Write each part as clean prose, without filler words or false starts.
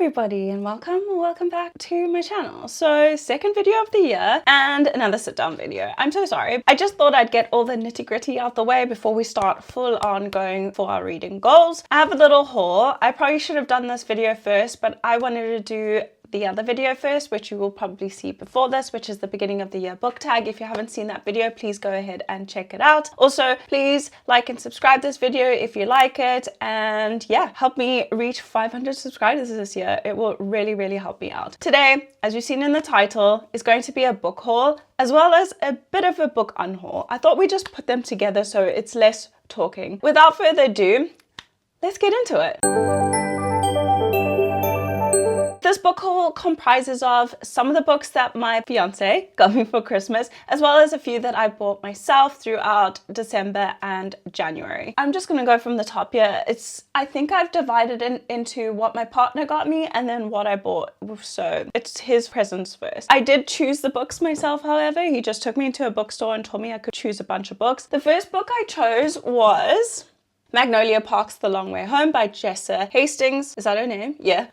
everybody and welcome back to my channel. So second video of the year and another sit down video. I'm so sorry. I just thought I'd get all the nitty gritty out the way before we start full on going for our reading goals. I have a little haul. I probably should have done this video first, but I wanted to do the other video first, which you will probably see before this, which is the beginning of the year book tag. If you haven't seen that video, please go ahead and check it out. Also, please like and subscribe this video if you like it, and yeah, help me reach 500 subscribers this year. It will really help me out. Today, as you've seen in the title, is going to be a book haul as well as a bit of a book unhaul. I thought we just put them together so it's less talking. Without further ado, let's get into it. This book haul comprises of some of the books that my fiance got me for Christmas, as well as a few that I bought myself throughout December and January. I'm just gonna go from the top here. I think I've divided it into what my partner got me and then what I bought. So it's his presents first. I did choose the books myself, however. He just took me into a bookstore and told me I could choose a bunch of books. The first book I chose was Magnolia Park's The Long Way Home by Jessa Hastings. Is that her name? Yeah.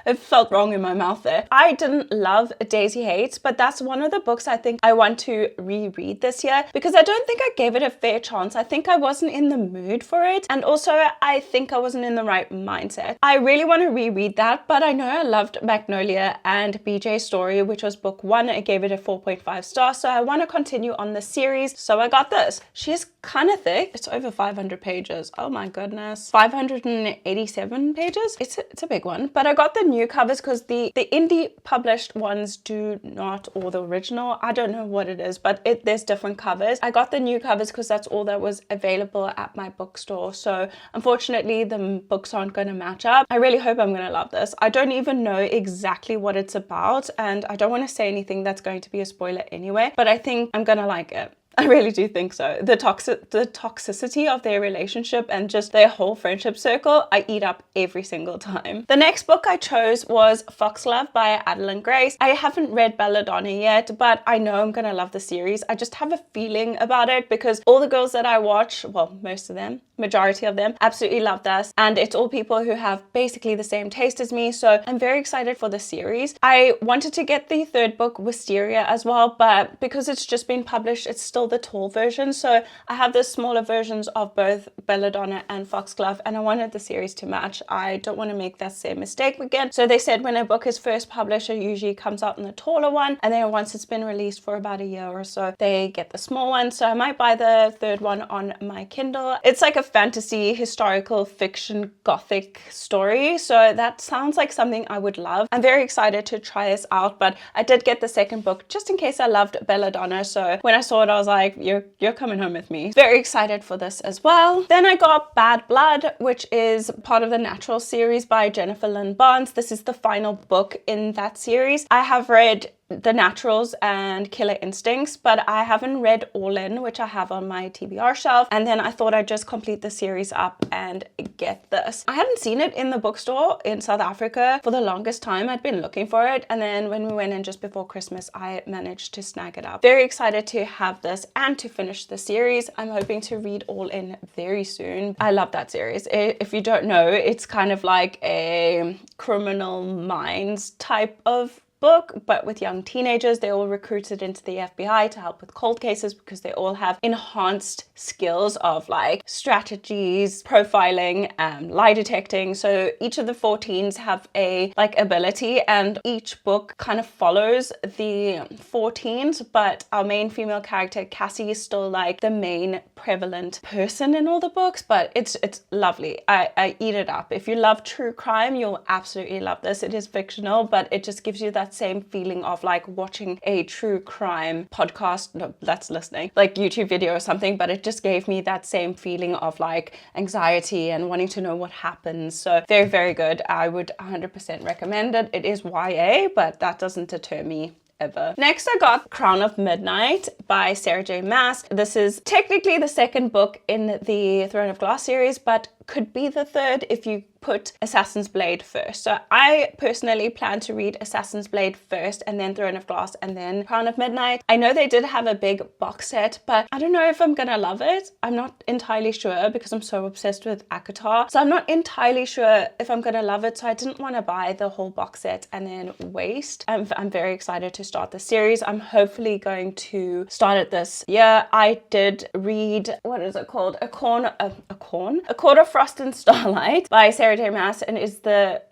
It felt wrong in my mouth there. I didn't love Daisy Hates, but that's one of the books I think I want to reread this year because I don't think I gave it a fair chance. I think I wasn't in the mood for it, and also I think I wasn't in the right mindset. I really want to reread that, but I know I loved Magnolia and BJ's Story, which was book 1. I gave it a 4.5 stars, so I want to continue on the series, so I got this. She's kind of thick. It's over 500 pages. Oh my goodness. 587 pages. It's a big one. But I got the new covers because the indie published ones do not, or the original, I don't know what it is, but there's different covers. I got the new covers because that's all that was available at my bookstore. So unfortunately the books aren't going to match up. I really hope I'm going to love this. I don't even know exactly what it's about, and I don't want to say anything that's going to be a spoiler anyway, but I think I'm going to like it. I really do think so. The toxicity of their relationship and just their whole friendship circle, I eat up every single time. The next book I chose was Foxglove by Adeline Grace. I haven't read Belladonna yet, but I know I'm gonna love the series. I just have a feeling about it because all the girls that I watch, well, most of them, majority of them, absolutely love this, and it's all people who have basically the same taste as me, so I'm very excited for the series. I wanted to get the third book, Wisteria, as well, but because it's just been published, it's still the tall version, so I have the smaller versions of both Belladonna and Foxglove, and I wanted the series to match. I don't want to make that same mistake again. So they said when a book is first published, it usually comes out in the taller one, and then once it's been released for about a year or so, they get the small one. So I might buy the third one on my Kindle. It's like a fantasy, historical fiction, gothic story, so that sounds like something I would love. I'm very excited to try this out, but I did get the second book just in case I loved Belladonna, so when I saw it I was like, you're coming home with me. Very excited for this as well. Then I got Bad Blood, which is part of the Natural series by Jennifer Lynn Barnes. This is the final book in that series. I have read The Naturals and Killer Instincts, but I haven't read All In, which I have on my TBR shelf, and then I thought I'd just complete the series up and get this. I hadn't seen it in the bookstore in South Africa for the longest time. I'd been looking for it, and then when we went in just before Christmas, I managed to snag it up. Very excited to have this and to finish the series. I'm hoping to read All In very soon. I love that series. If you don't know, it's kind of like a Criminal Minds type of book, but with young teenagers. They're all recruited into the FBI to help with cold cases because they all have enhanced skills of like strategies, profiling, lie detecting. So each of the 14s have a like ability, and each book kind of follows the 14s, but our main female character Cassie is still like the main prevalent person in all the books, but it's lovely. I eat it up. If you love true crime, you'll absolutely love this. It is fictional, but it just gives you that same feeling of like watching a true crime podcast, no, that's listening, like YouTube video or something, but it just gave me that same feeling of like anxiety and wanting to know what happens. So very good. I would 100% recommend it. It is YA, but that doesn't deter me ever. Next, I got Crown of Midnight by Sarah J. Maas. This is technically the second book in the Throne of Glass series, but could be the third if you put Assassin's Blade first. So I personally plan to read Assassin's Blade first, and then Throne of Glass, and then Crown of Midnight. I know they did have a big box set, but I don't know if I'm gonna love it. I'm not entirely sure because I'm so obsessed with ACOTAR. So I'm not entirely sure if I'm gonna love it. So I didn't want to buy the whole box set and then waste. I'm very excited to start the series. I'm hopefully going to start it this year. I did read, what is it called? A Court of Frost and Starlight by Sarah J Maas, and is the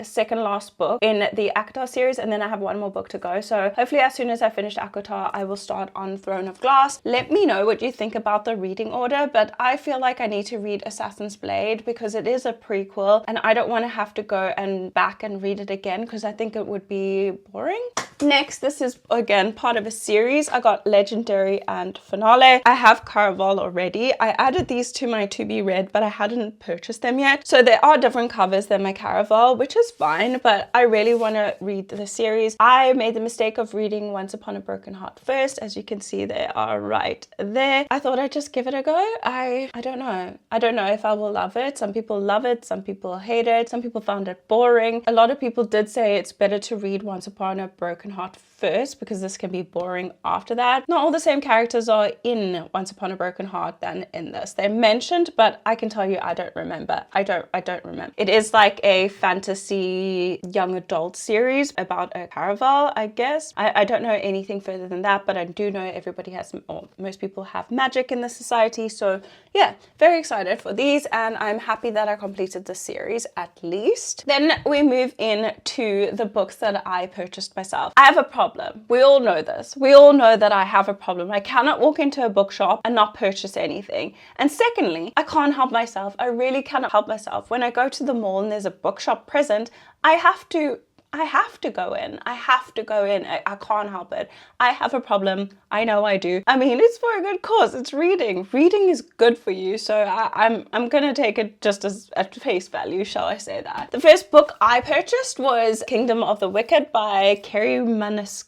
second last book in the ACOTAR series, and then I have one more book to go. So hopefully as soon as I finish ACOTAR, I will start on Throne of Glass. Let me know what you think about the reading order, but I feel like I need to read Assassin's Blade because it is a prequel, and I don't want to have to go and back and read it again because I think it would be boring. Next, this is again part of a series. I got Legendary and Finale. I have Caraval already. I added these to my to be read, but I hadn't purchased them yet. So there are different covers than my Caraval, which is fine, but I really want to read the series. I made the mistake of reading Once Upon a Broken Heart first. As you can see, they are right there. I thought I'd just give it a go. I don't know. I don't know if I will love it. Some people love it. Some people hate it. Some people found it boring. A lot of people did say it's better to read Once Upon a Broken Heart first because this can be boring after that. Not all the same characters are in Once Upon a Broken Heart than in this. They're mentioned, but I can tell you I don't remember. I don't remember. It is like a fantasy young adult series about a caraval, I guess. I don't know anything further than that, but I do know everybody has, or most people have magic in the society. So yeah, very excited for these, and I'm happy that I completed the series at least. Then we move in to the books that I purchased myself. I have a problem. We all know this. We all know that I have a problem. I cannot walk into a bookshop and not purchase anything. And secondly, I can't help myself. I really cannot help myself. When I go to the mall and there's a bookshop present, I have to go in. I have to go in. I can't help it. I have a problem. I know I do. I mean, it's for a good cause. It's reading. Reading is good for you. So I'm gonna take it just as at face value, shall I say that. The first book I purchased was Kingdom of the Wicked by Kerry Maniscalco.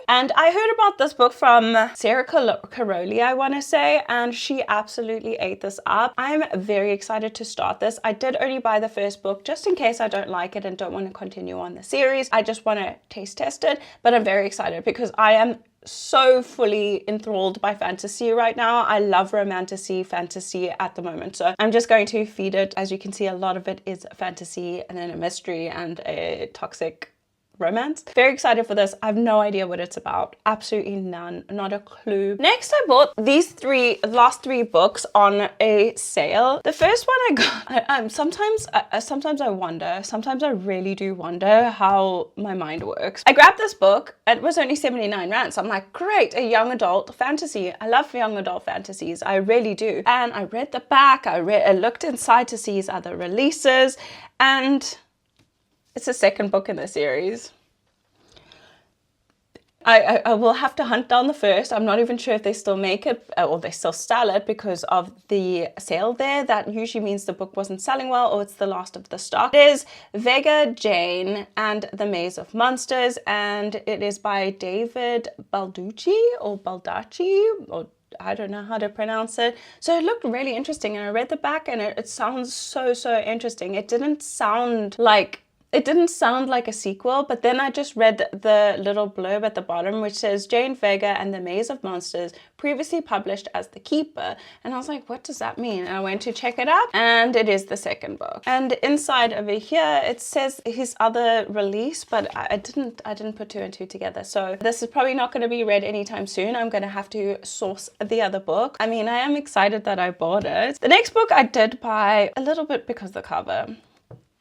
And I heard about this book from Sarah Caroli, I want to say, and she absolutely ate this up. I'm very excited to start this. I did only buy the first book just in case I don't like it and don't want to continue on the series. I just want to taste test it, but I'm very excited because I am so fully enthralled by fantasy right now. I love fantasy at the moment. So I'm just going to feed it. As you can see, a lot of it is fantasy and then a mystery and a toxic romance. Very excited for this. I have no idea what it's about. Absolutely none. Not a clue. Next, I bought these last three books on a sale. The first one I got, sometimes I wonder, sometimes I really do wonder how my mind works. I grabbed this book. It was only 79 rand. So I'm like, great, a young adult fantasy. I love young adult fantasies. I really do. And I read the back. I looked inside to see his other releases, and it's the second book in the series. I will have to hunt down the first. I'm not even sure if they still make it or they still sell it because of the sale there. That usually means the book wasn't selling well or it's the last of the stock. It is Vega Jane and the Maze of Monsters, and it is by David Baldacci, or I don't know how to pronounce it. So it looked really interesting, and I read the back and it sounds so interesting. It didn't sound like a sequel, but then I just read the little blurb at the bottom which says Jane Vega and the Maze of Monsters, previously published as The Keeper. And I was like, what does that mean? And I went to check it out, and it is the second book. And inside over here it says his other release, but I didn't put two and two together. So this is probably not going to be read anytime soon. I'm going to have to source the other book. I mean, I am excited that I bought it. The next book I did buy a little bit because of the cover.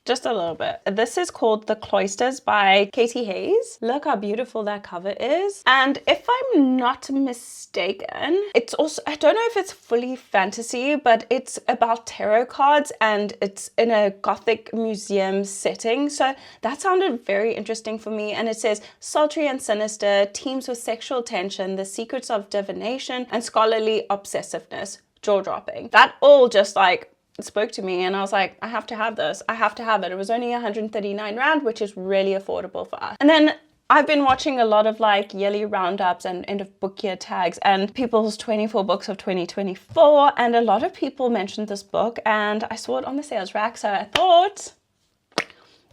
Just a little bit. This is called The Cloisters by Katie Hayes. Look how beautiful that cover is. And if I'm not mistaken, it's also, I don't know if it's fully fantasy, but it's about tarot cards and it's in a Gothic museum setting. So that sounded very interesting for me. And it says sultry and sinister, teams with sexual tension, the secrets of divination and scholarly obsessiveness. Jaw-dropping. That all just like spoke to me, and I was like, I have to have this. I have to have it. It was only 139 rand, which is really affordable for us. And then I've been watching a lot of like yearly roundups and end of book year tags and people's 24 books of 2024, and a lot of people mentioned this book and I saw it on the sales rack, so I thought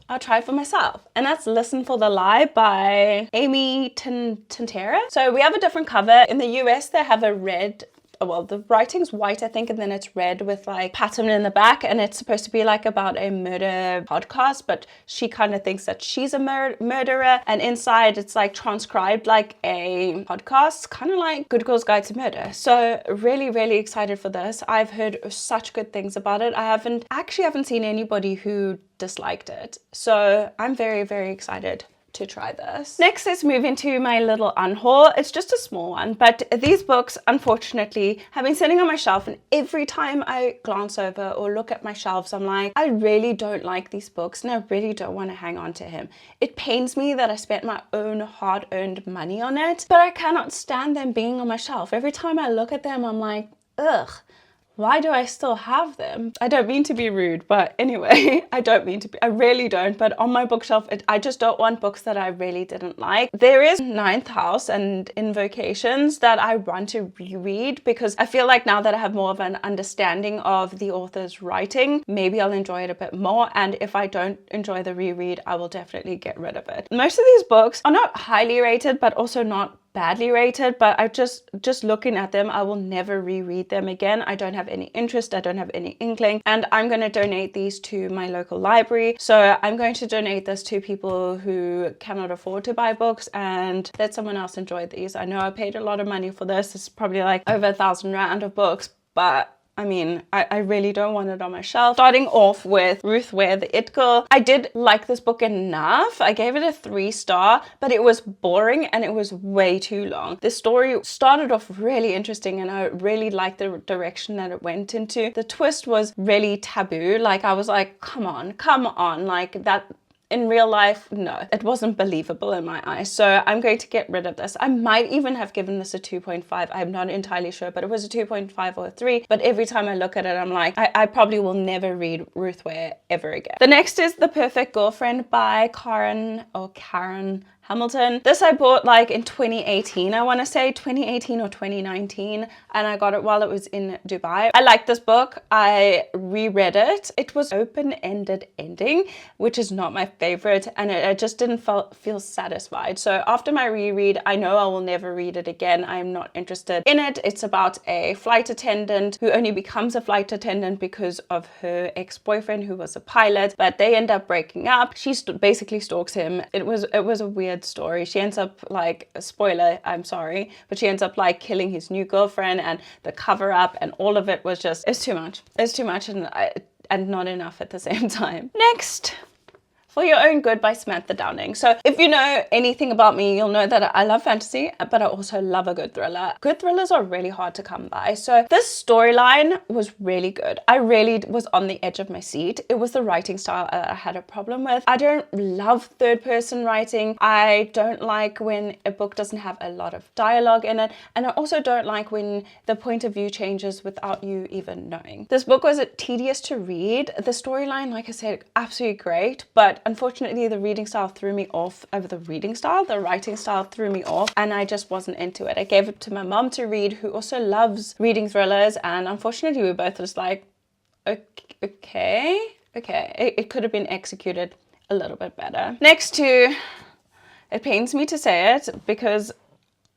I'll try it for myself. And that's Listen for the Lie by Amy Tintera. So we have a different cover. In the US, they have a red, well, the writing's white, I think, and then it's red with like pattern in the back, and it's supposed to be like about a murder podcast, but she kind of thinks that she's a murderer, and inside it's like transcribed like a podcast, kind of like Good Girl's Guide to Murder. So really, really excited for this. I've heard such good things about it. I haven't seen anybody who disliked it, so I'm very, very excited to try this. Next, let's move into my little UNHAUL. It's just a small one, but these books, unfortunately, have been sitting on my shelf, and every time I glance over or look at my shelves, I'm like, I really don't like these books and I really don't want to hang on to him. It pains me that I spent my own hard-earned money on it, but I cannot stand them being on my shelf. Every time I look at them, I'm like, ugh. Why do I still have them? I don't mean to be rude, but anyway, I really don't, but on my bookshelf, I just don't want books that I really didn't like. There is Ninth House and Invocations that I want to reread because I feel like now that I have more of an understanding of the author's writing, maybe I'll enjoy it a bit more, and if I don't enjoy the reread, I will definitely get rid of it. Most of these books are not highly rated, but also not badly rated, but I just looking at them, I will never reread them again. I don't have any interest, I don't have any inkling, and I'm going to donate these to my local library. So I'm going to donate this to people who cannot afford to buy books and let someone else enjoy these. I know I paid a lot of money for this. It's probably like over 1,000 rand of books, but I mean, I really don't want it on my shelf. Starting off with Ruth Ware, The It Girl. I did like this book enough. I gave it a 3-star, but it was boring and it was way too long. The story started off really interesting and I really liked the direction that it went into. The twist was really taboo. Like, I was like, come on, like that. In real life, no, it wasn't believable in my eyes. So I'm going to get rid of this. I might even have given this a 2.5. I'm not entirely sure, but it was a 2.5 or a 3. But every time I look at it, I'm like, I probably will never read Ruth Ware ever again. The next is The Perfect Girlfriend by Karen Hamilton. This I bought like in 2018, I want to say 2018 or 2019, and I got it while it was in Dubai. I liked this book. I reread it. It was open-ended ending, which is not my favorite, and I just didn't feel satisfied. So after my reread, I know I will never read it again. I'm not interested in it. It's about a flight attendant who only becomes a flight attendant because of her ex-boyfriend who was a pilot, but they end up breaking up. She basically stalks him. It was a weird story. She ends up like, spoiler, I'm sorry, but she ends up like killing his new girlfriend, and the cover up and all of it was just, it's too much and not enough at the same time. Next, For Your Own Good by Samantha Downing. So if you know anything about me, you'll know that I love fantasy, but I also love a good thriller. Good thrillers are really hard to come by. So this storyline was really good. I really was on the edge of my seat. It was the writing style that I had a problem with. I don't love third-person writing. I don't like when a book doesn't have a lot of dialogue in it. And I also don't like when the point of view changes without you even knowing. This book was tedious to read. The storyline, like I said, absolutely great, but unfortunately, the writing style threw me off, and I just wasn't into it. I gave it to my mom to read, who also loves reading thrillers, and unfortunately, we were both just like, okay. It could have been executed a little bit better. Next to, it pains me to say it because,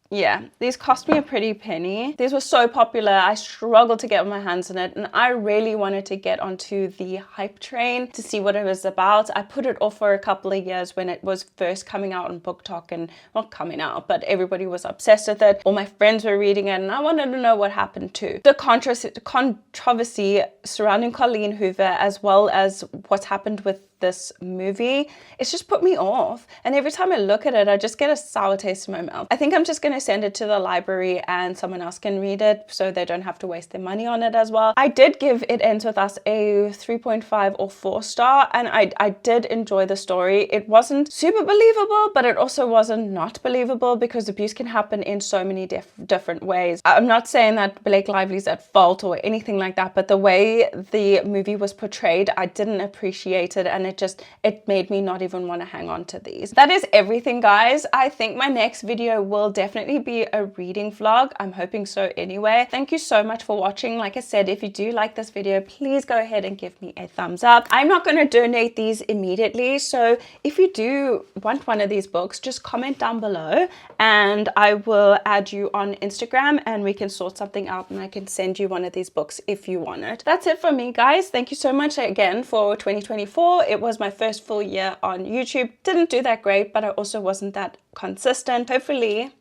yeah, these cost me a pretty penny. These were so popular, I struggled to get my hands on it, and I really wanted to get onto the hype train to see what it was about. I put it off for a couple of years when it was first coming out on Book Talk, and not coming out, but everybody was obsessed with it. All my friends were reading it, and I wanted to know what happened too. The controversy surrounding Colleen Hoover, as well as what's happened with this movie, it's just put me off, and every time I look at it, I just get a sour taste in my mouth. I think I'm just going to send it to the library and someone else can read it so they don't have to waste their money on it as well. I did give It Ends With Us a 3.5 or 4-star, and I did enjoy the story. It wasn't super believable, but it also wasn't not believable, because abuse can happen in so many different ways. I'm not saying that Blake Lively's at fault or anything like that, but the way the movie was portrayed, I didn't appreciate it, and it made me not even want to hang on to these. That is everything, guys. I think my next video will definitely be a reading vlog. I'm hoping so anyway. Thank you so much for watching. Like I said, if you do like this video, please go ahead and give me a thumbs up. I'm not going to donate these immediately, so if you do want one of these books, just comment down below and I will add you on Instagram and we can sort something out and I can send you one of these books if you want it. That's it for me, guys. Thank you so much again for 2024. It was my first full year on YouTube. Didn't do that great, but I also wasn't that consistent. Hopefully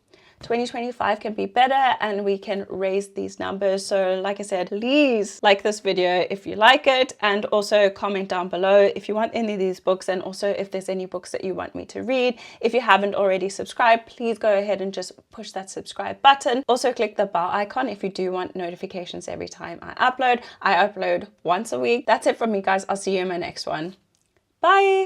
2025 can be better and we can raise these numbers. So like I said, please like this video if you like it, and also comment down below if you want any of these books, and also if there's any books that you want me to read. If you haven't already subscribed, please go ahead and just push that subscribe button. Also click the bell icon if you do want notifications every time I upload. I upload once a week. That's it from me, guys. I'll see you in my next one. Bye.